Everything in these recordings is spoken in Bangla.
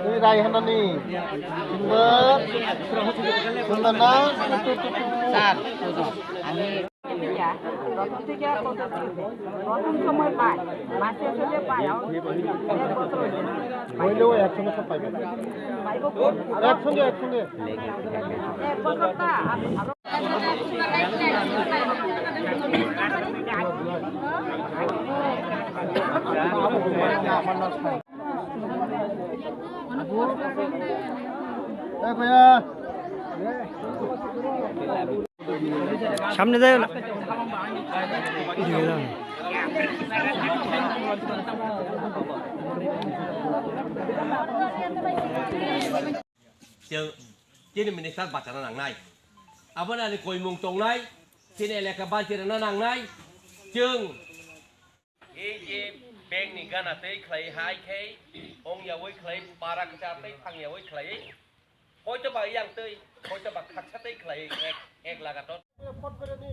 Ini Raihana nih. Sunder. Sunder na. Sir আমি প্রথম থেকে প্রথম সময় পাই মাসে শেষে পাই হইলেও একসঙ্গে সব পাইবে একসঙ্গে একসঙ্গে এক বছরটা ভাইয়া সামনে যায় না chứ trên mình sát bạch nó nặng này à vấn đề cùi mùng trồng này trên này là cả ba trên nó nặng này chương cái bên này gan là tây clay hai cái ông nhà với clay para cái tây thằng nhà với clay coi cho bà yang tây coi cho bà khắc sát tây clay ek là cái đó ফট করে নি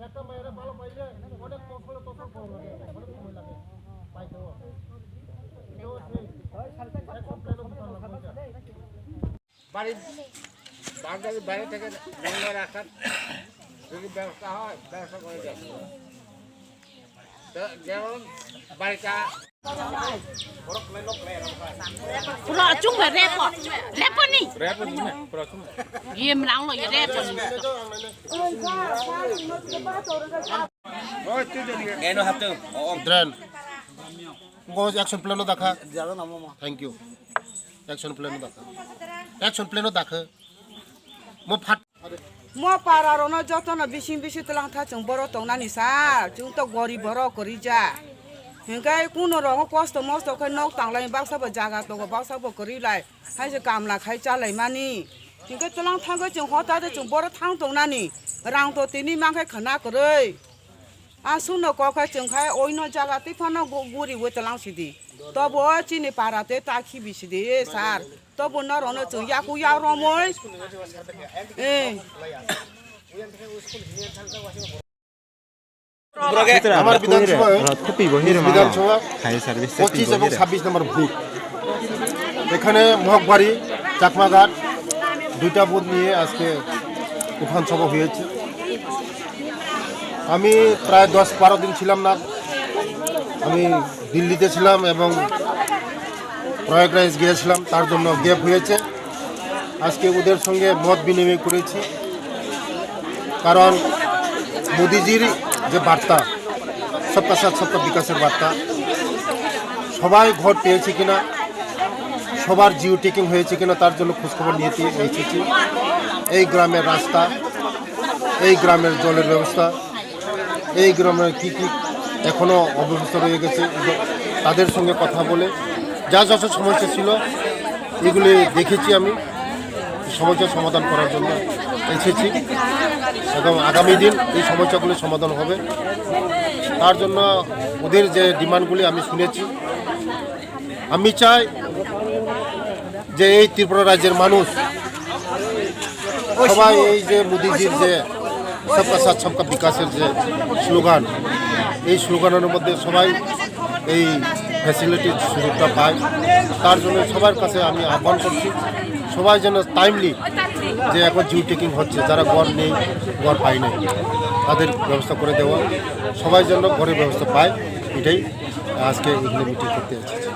একটা মেয়েরা ভালো পাইলে অনেক কষ্ট তো কম লাগে অনেক সময় লাগে পাইতে বাড়ির বাইরে থেকে রাখার যদি ব্যবস্থা হয় ব্যবস্থা করে দেয় যেমন বাড়িটা Pro chung là rap à? Rap con đi. Rap con đi. Game lắm rồi rap con. nghe nó hấp tương Dren Go action plan দেখা Thank you Action plan দেখা Action plan দেখা Mo phat Mo para nó cho nó bisi telang tha chung boro tong na ni sa chung to gori boro kori ja hiện cái cũng nó rồi cósto most cái nóc tàng lại bác sao jaga to bác sao kori lại hay是 cảm là khai trả lại mani hiện cái telang tha cái chung ho ta de chung boro thang tong na ni rang to tini mang cái khana kore à sun nó có cái chung khai oi nó jaga ti pha nó guri we telang si di to bo chi ni para te ta khi bisi di sar to bo nó rồi nó chung ya ku ya ro moi আমার বিধানসভায় 25 এবং 26 নম্বর বুথ এখানে মহকবাড়ি চাকমাঘাট দুইটা বুথ নিয়ে আজকে তুফান সভা হয়েছে আমি প্রায় 10-12 দিন ছিলাম না আমি দিল্লিতে ছিলাম এবং প্রয়াগরাজ গিয়েছিলাম তার জন্য গ্যাপ হয়েছে আজকে ওদের সঙ্গে মত বিনিময় করেছি কারণ মোদিজির যে বার্তা সবকা সাথ সবকা বিকাশের বার্তা সবাই ঘর পেয়েছে কিনা সবার জিও টেকিং হয়েছে কিনা তার জন্য খোঁজখবর নিয়ে এসেছি এই গ্রামের রাস্তা এই গ্রামের জলের ব্যবস্থা এই গ্রামের কী কী এখনও অব্যবস্থা রয়ে গেছে তাদের সঙ্গে কথা বলে যা যত সমস্যা ছিল এগুলি দেখেছি আমি সমস্যার সমাধান করার জন্য এসেছি এবং আগামী দিন এই সমস্যাগুলি সমাধান হবে তার জন্য ওদের যে ডিমান্ডগুলি আমি শুনেছি আমি চাই যে এই ত্রিপুরা রাজ্যের মানুষ সবাই এই যে মোদিজির যে সবকা সাথ সবকা বিকাশের যে স্লোগান এই স্লোগানের মধ্যে সবাই এই ফ্যাসিলিটির সুযোগটা পায় তার জন্য সবার কাছে আমি আহ্বান করছি সবাই যেন টাইমলি যে এখন জিও টেকিং হচ্ছে যারা ঘর নেই ঘর পায় নাই তাদের ব্যবস্থা করে দেওয়া সবাই যেন ঘরের ব্যবস্থা পায় এটাই আজকে এখানে মিটিং করতে এসেছি